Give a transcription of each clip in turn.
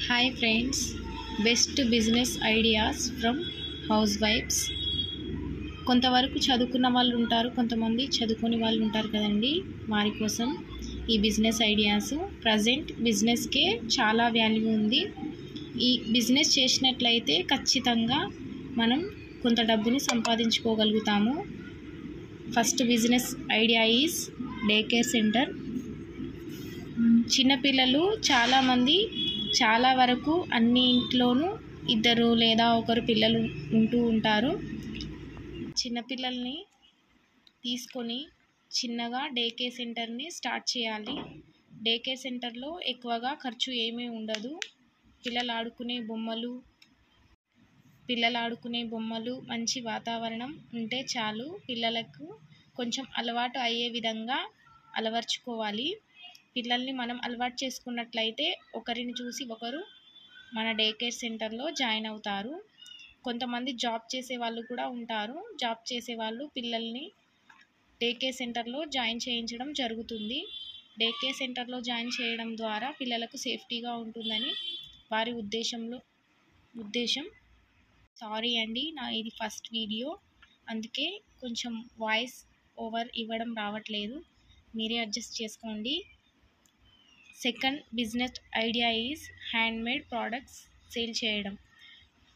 Hi friends, best business ideas from హౌస్ వైఫ్స్. కొంతవరకు చదువుకున్న వాళ్ళు ఉంటారు, కొంతమంది చదువుకునే వాళ్ళు ఉంటారు కదండి. వారి కోసం ఈ బిజినెస్ ఐడియాస్. ప్రజెంట్ బిజినెస్కే చాలా వాల్యూ ఉంది. ఈ బిజినెస్ చేసినట్లయితే ఖచ్చితంగా మనం కొంత డబ్బుని సంపాదించుకోగలుగుతాము. First business idea is day care centre. చిన్నపిల్లలు చాలామంది, చాలా వరకు అన్ని ఇంట్లోనూ ఇద్దరు లేదా ఒకరు పిల్లలు ఉంటూ ఉంటారు. చిన్నపిల్లల్ని తీసుకొని చిన్నగా డే కేర్ సెంటర్ని స్టార్ట్ చేయాలి. డే కేర్ సెంటర్లో ఎక్కువగా ఖర్చు ఏమీ ఉండదు. పిల్లలు ఆడుకునే బొమ్మలు, మంచి వాతావరణం ఉంటే చాలు. పిల్లలకు కొంచెం అలవాటు అయ్యే విధంగా అలవర్చుకోవాలి. పిల్లల్ని మనం అలవాటు చేసుకున్నట్లయితే ఒకరిని చూసి ఒకరు మన డే కేర్ సెంటర్లో జాయిన్ అవుతారు. కొంతమంది జాబ్ చేసే వాళ్ళు కూడా ఉంటారు. జాబ్ చేసే వాళ్ళు పిల్లల్ని డే కేర్ సెంటర్లో జాయిన్ చేయించడం జరుగుతుంది. డే కేర్ సెంటర్లో జాయిన్ చేయడం ద్వారా పిల్లలకు సేఫ్టీగా ఉంటుందని వారి ఉద్దేశం. సారీ అండి, ఇది ఫస్ట్ వీడియో, అందుకే కొంచెం వాయిస్ ఓవర్ ఇవ్వడం రావట్లేదు, మీరే అడ్జస్ట్ చేసుకోండి. Second business idea is handmade products sale చేయడం.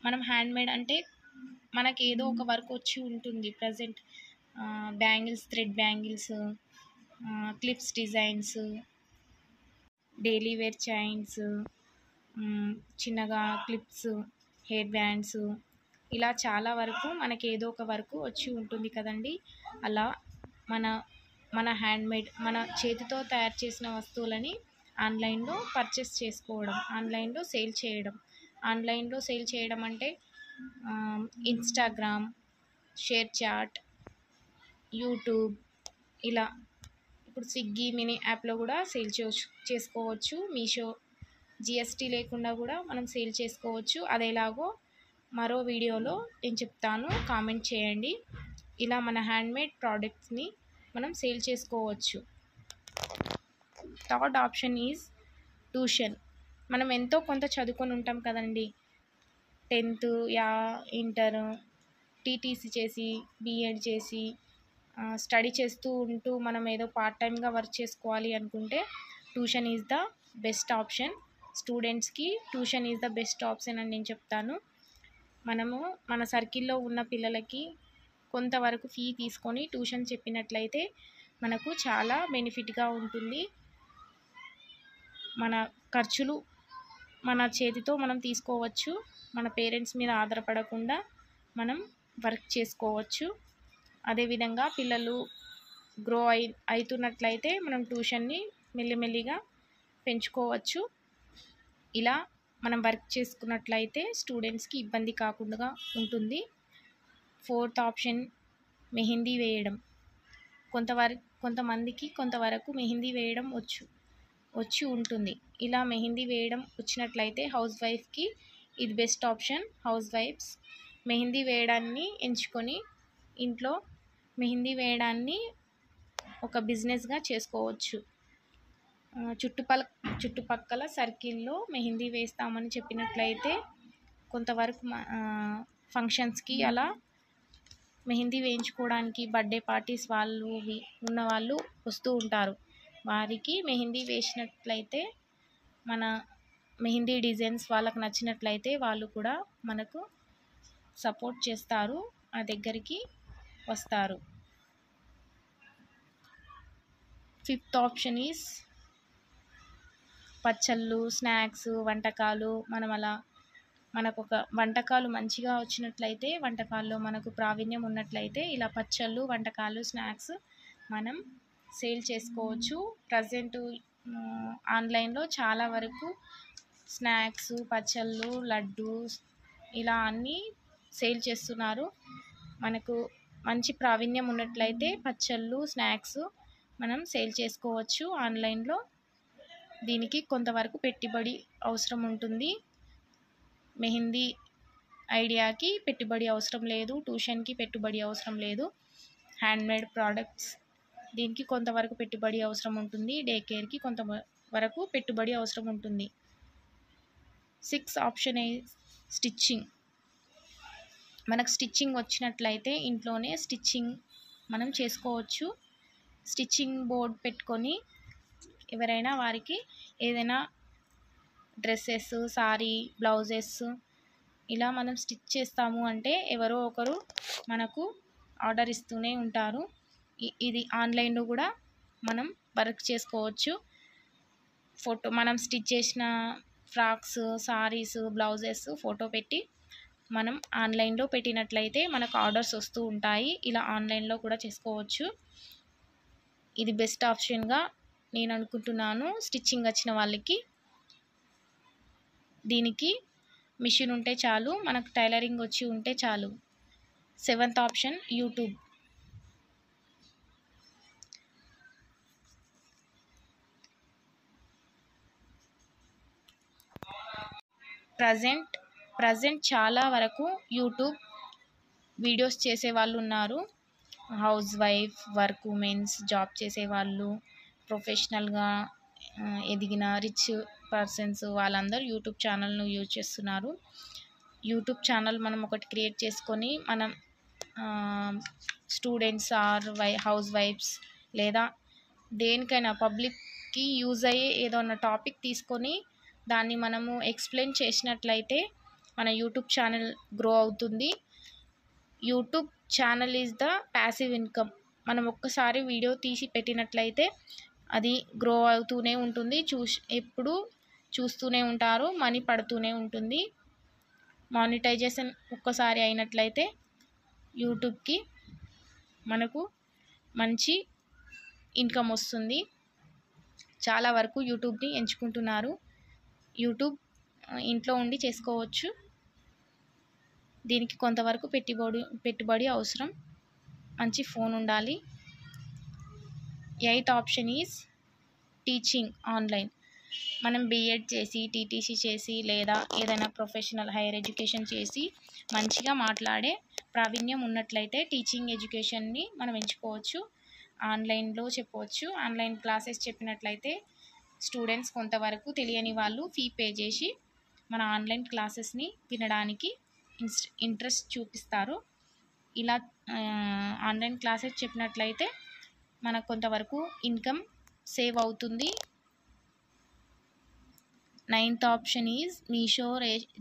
మనం హ్యాండ్మేడ్ అంటే మనకి ఏదో ఒక వర్క్ వచ్చి ఉంటుంది. Present bangles, thread bangles, clips designs, daily wear chains, చిన్నగా క్లిప్స్, హెయిర్ బ్యాండ్స్, ఇలా చాలా వరకు మనకి ఏదో ఒక వర్క్ వచ్చి ఉంటుంది కదండి. అలా మన హ్యాండ్మేడ్, మన చేతితో తయారు చేసిన వస్తువులని ఆన్లైన్లో పర్చేస్ చేసుకోవడం, ఆన్లైన్లో సేల్ చేయడం. ఆన్లైన్లో సేల్ చేయడం అంటే ఇన్స్టాగ్రామ్, షేర్ చాట్, యూట్యూబ్, ఇలా ఇప్పుడు స్విగ్గీ మినీ యాప్లో కూడా సేల్ చేసుకోవచ్చు. మీషో, జిఎస్టీ లేకుండా కూడా మనం సేల్ చేసుకోవచ్చు. అదేలాగో మరో వీడియోలో నేను చెప్తాను, కామెంట్ చేయండి. ఇలా మన హ్యాండ్మేడ్ ప్రోడక్ట్స్ని మనం సేల్ చేసుకోవచ్చు. Third option is tuition. మనం ఎంతో కొంత చదువుకొని ఉంటాం కదండి. 10th ఇంటర్, టీటీసీ చేసి, బీఎడ్ చేసి, స్టడీ చేస్తూ ఉంటూ మనం ఏదో పార్ట్ టైమ్గా వర్క్ చేసుకోవాలి అనుకుంటే tuition is the best option. స్టూడెంట్స్కి tuition is the best option అని నేను చెప్తాను. మనము మన సర్కిల్లో ఉన్న పిల్లలకి కొంతవరకు ఫీ తీసుకొని ట్యూషన్ చెప్పినట్లయితే మనకు చాలా బెనిఫిట్గా ఉంటుంది. మన ఖర్చులు మన చేతితో మనం తీసుకోవచ్చు. మన పేరెంట్స్ మీద ఆధారపడకుండా మనం వర్క్ చేసుకోవచ్చు. అదేవిధంగా పిల్లలు గ్రో అవుతున్నట్లయితే మనం ట్యూషన్ని మెల్లిమెల్లిగా పెంచుకోవచ్చు. ఇలా మనం వర్క్ చేసుకున్నట్లయితే స్టూడెంట్స్కి ఇబ్బంది కాకుండా ఉంటుంది. ఫోర్త్ ఆప్షన్ మెహందీ వేయడం. కొంతమందికి కొంతవరకు మెహందీ వేయడం వచ్చి ఉంటుంది. ఇలా మెహందీ వేయడం వచ్చినట్లయితే హౌస్ వైఫ్కి ఇది బెస్ట్ ఆప్షన్. హౌస్ వైఫ్స్ మెహందీ వేయడాన్ని ఎంచుకొని ఇంట్లో మెహందీ వేయడాన్ని ఒక బిజినెస్గా చేసుకోవచ్చు. చుట్టుపక్కల సర్కిల్లో మెహందీ వేస్తామని చెప్పినట్లయితే కొంతవరకు ఫంక్షన్స్కి అలా మెహందీ వేయించుకోవడానికి బర్త్డే పార్టీస్ ఉన్నవాళ్ళు వస్తూ ఉంటారు. వారికి మెహందీ వేసినట్లయితే మన మెహందీ డిజైన్స్ వాళ్ళకు నచ్చినట్లయితే వాళ్ళు కూడా మనకు సపోర్ట్ చేస్తారు, ఆ దగ్గరికి వస్తారు. ఫిఫ్త్ ఆప్షన్ ఈజ్ పచ్చళ్ళు, స్నాక్స్, వంటకాలు. మనకు ఒక వంటకాలు మంచిగా వచ్చినట్లయితే, వంటకాల్లో మనకు ప్రావీణ్యం ఉన్నట్లయితే ఇలా పచ్చళ్ళు, వంటకాలు, స్నాక్స్ మనం సేల్ చేసుకోవచ్చు. ప్రజెంట్ ఆన్లైన్లో చాలా వరకు స్నాక్స్, పచ్చళ్ళు, లడ్డూస్ ఇలా అన్నీ సేల్ చేస్తున్నారు. మనకు మంచి ప్రావీణ్యం ఉన్నట్లయితే పచ్చళ్ళు, స్నాక్స్ మనం సేల్ చేసుకోవచ్చు ఆన్లైన్లో. దీనికి కొంతవరకు పెట్టుబడి అవసరం ఉంటుంది. మెహందీ ఐడియాకి పెట్టుబడి అవసరం లేదు, ట్యూషన్కి పెట్టుబడి అవసరం లేదు. హ్యాండ్మేడ్ ప్రోడక్ట్స్ దీనికి కొంతవరకు పెట్టుబడి అవసరం ఉంటుంది. డే కేర్కి కొంతవరకు పెట్టుబడి అవసరం ఉంటుంది. Six option stitching. మనకు స్టిచ్చింగ్ వచ్చినట్లయితే ఇంట్లోనే స్టిచ్చింగ్ మనం చేసుకోవచ్చు. స్టిచ్చింగ్ బోర్డ్ పెట్టుకొని ఎవరైనా వారికి ఏదైనా డ్రెస్సెస్, సారీ, బ్లౌజెస్ ఇలా మనం స్టిచ్ చేస్తాము అంటే ఎవరో ఒకరు మనకు ఆర్డర్ ఇస్తూనే ఉంటారు. ఇది ఆన్లైన్లో కూడా మనం వర్క్ చేసుకోవచ్చు. మనం స్టిచ్ చేసిన ఫ్రాక్స్, సారీస్, బ్లౌజెస్ ఫోటో పెట్టి మనం ఆన్లైన్లో పెట్టినట్లయితే మనకు ఆర్డర్స్ వస్తూ ఉంటాయి. ఇలా ఆన్లైన్లో కూడా చేసుకోవచ్చు. ఇది బెస్ట్ ఆప్షన్గా నేను అనుకుంటున్నాను స్టిచ్చింగ్ వచ్చిన వాళ్ళకి. దీనికి మిషన్ ఉంటే చాలు, మనకు టైలరింగ్ వచ్చి ఉంటే చాలు. Seventh option YouTube. ప్రజెంట్ చాలా వరకు యూట్యూబ్ వీడియోస్ చేసే వాళ్ళు ఉన్నారు. House wife, work women's, job చేసేవాళ్ళు, ప్రొఫెషనల్గా ఎదిగిన రిచ్ పర్సన్స్ వాళ్ళందరూ యూట్యూబ్ ఛానల్ను యూజ్ చేస్తున్నారు. యూట్యూబ్ ఛానల్ మనం ఒకటి క్రియేట్ చేసుకొని మనం స్టూడెంట్స్ ఆర్ హౌస్ వైఫ్స్ లేదా దేనికైనా పబ్లిక్కి యూజ్ అయ్యే ఏదైనా టాపిక్ తీసుకొని దాన్ని మనము ఎక్స్ప్లెయిన్ చేసినట్లయితే మన యూట్యూబ్ ఛానల్ గ్రో అవుతుంది. YouTube channel is the passive income. మనం ఒక్కసారి వీడియో తీసి పెట్టినట్లయితే అది గ్రో అవుతూనే ఉంటుంది. ఎప్పుడు చూస్తూనే ఉంటారు, మనీ పడుతూనే ఉంటుంది. మానిటైజేషన్ ఒక్కసారి అయినట్లయితే యూట్యూబ్కి మనకు మంచి ఇన్కమ్ వస్తుంది. చాలా వరకు యూట్యూబ్ని ఎంచుకుంటున్నారు. యూట్యూబ్ ఇంట్లో ఉండి చేసుకోవచ్చు. దీనికి కొంతవరకు పెట్టుబడి అవసరం. మంచి ఫోన్ ఉండాలి. Eighth option is teaching online. మనం బీఎడ్ చేసి, టీటీసీ చేసి లేదా ఏదైనా ప్రొఫెషనల్ హైయర్ ఎడ్యుకేషన్ చేసి మంచిగా మాట్లాడే ప్రావీణ్యం ఉన్నట్లయితే టీచింగ్ ఎడ్యుకేషన్ని మనం ఎంచుకోవచ్చు. ఆన్లైన్లో చెప్పవచ్చు. ఆన్లైన్ క్లాసెస్ చెప్పినట్లయితే స్టూడెంట్స్ కొంతవరకు తెలియని వాళ్ళు ఫీ పే చేసి మన ఆన్లైన్ క్లాసెస్ని వినడానికి ఇంట్రెస్ట్ చూపిస్తారు. ఇలా ఆన్లైన్ క్లాసెస్ చెప్పినట్లయితే మనకు కొంతవరకు ఇన్కమ్ సేవ్ అవుతుంది. Ninth option is Meesho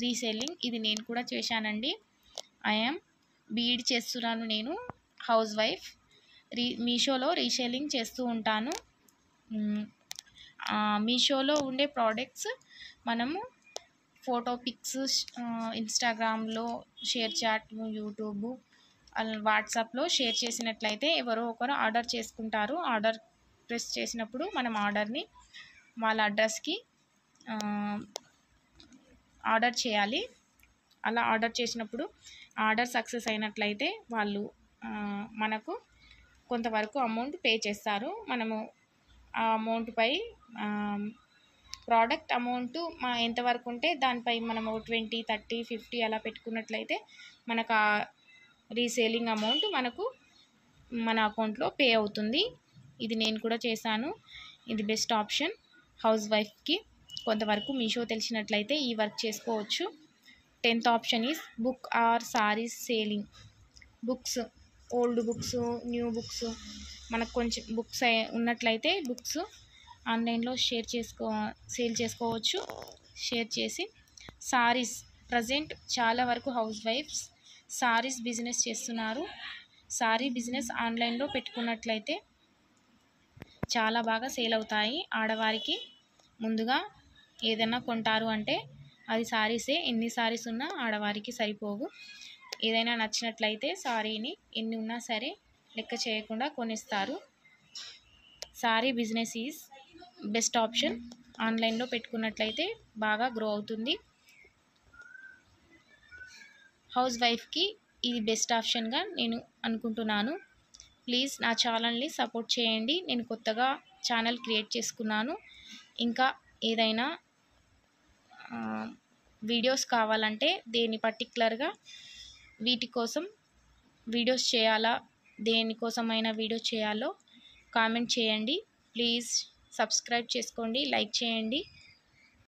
reselling. ఇది నేను కూడా చేశానండి. ఐఎమ్ బీఈడి చేస్తున్నాను. నేను హౌస్ వైఫ్. మీషోలో రీసెల్లింగ్ చేస్తూ ఉంటాను. మీషోలో ఉండే ప్రోడక్ట్స్ మనము ఫోటో పిక్స్ ఇన్స్టాగ్రామ్లో షేర్ చాట్, యూట్యూబ్, వాట్సాప్లో షేర్ చేసినట్లయితే ఎవరో ఒకరు ఆర్డర్ చేసుకుంటారు. ఆర్డర్ ప్రెస్ చేసినప్పుడు మనం ఆర్డర్ని వాళ్ళ అడ్రస్కి ఆర్డర్ చేయాలి. అలా ఆర్డర్ చేసినప్పుడు ఆర్డర్ సక్సెస్ అయినట్లయితే వాళ్ళు మనకు కొంతవరకు అమౌంట్ పే చేస్తారు. మనము ఆ అమౌంట్పై ప్రోడక్ట్ అమౌంట్ ఎంతవరకు ఉంటే దానిపై మనము 20, 30, 50 అలా పెట్టుకున్నట్లయితే మనకు ఆ రీసేలింగ్ అమౌంట్ మనకు మన అకౌంట్లో పే అవుతుంది. ఇది నేను కూడా చేశాను. ఇది బెస్ట్ ఆప్షన్ హౌస్ వైఫ్కి. కొంతవరకు మీషో తెలిసినట్లయితే ఈ వర్క్ చేసుకోవచ్చు. 10th option is book or saris selling. Books, old books, new books, మనకు కొంచెం బుక్స్ ఉన్నట్లయితే బుక్స్ ఆన్లైన్లో సేల్ చేసుకోవచ్చు. షేర్ చేసి సారీస్, ప్రజెంట్ చాలా వరకు హౌస్ వైఫ్స్ సారీస్ బిజినెస్ చేస్తున్నారు. సారీ బిజినెస్ ఆన్లైన్లో పెట్టుకున్నట్లయితే చాలా బాగా సేల్ అవుతాయి. ఆడవారికి ముందుగా ఏదైనా కొంటారు అంటే అది సారీసే. ఎన్ని సారీస్ ఉన్నా ఆడవారికి సరిపోవు. ఏదైనా నచ్చినట్లయితే సారీని ఎన్ని ఉన్నా సరే లెక్క చేయకుండా కొనిస్తారు. Sari business is best option. ఆన్లైన్లో పెట్టుకున్నట్లయితే బాగా గ్రో అవుతుంది. హౌస్ వైఫ్కి ఇది బెస్ట్ ఆప్షన్గా నేను అనుకుంటున్నాను. ప్లీజ్ నా ఛానల్ని సపోర్ట్ చేయండి. నేను కొత్తగా ఛానల్ క్రియేట్ చేసుకున్నాను. ఇంకా ఏదైనా వీడియోస్ కావాలంటే పర్టికులర్గా వీటి కోసం వీడియోస్ చేయాలా, దేనికోసమైనా వీడియో చేయాలో కామెంట్ చేయండి. ప్లీజ్ సబ్స్క్రైబ్ చేసుకోండి, లైక్ చేయండి.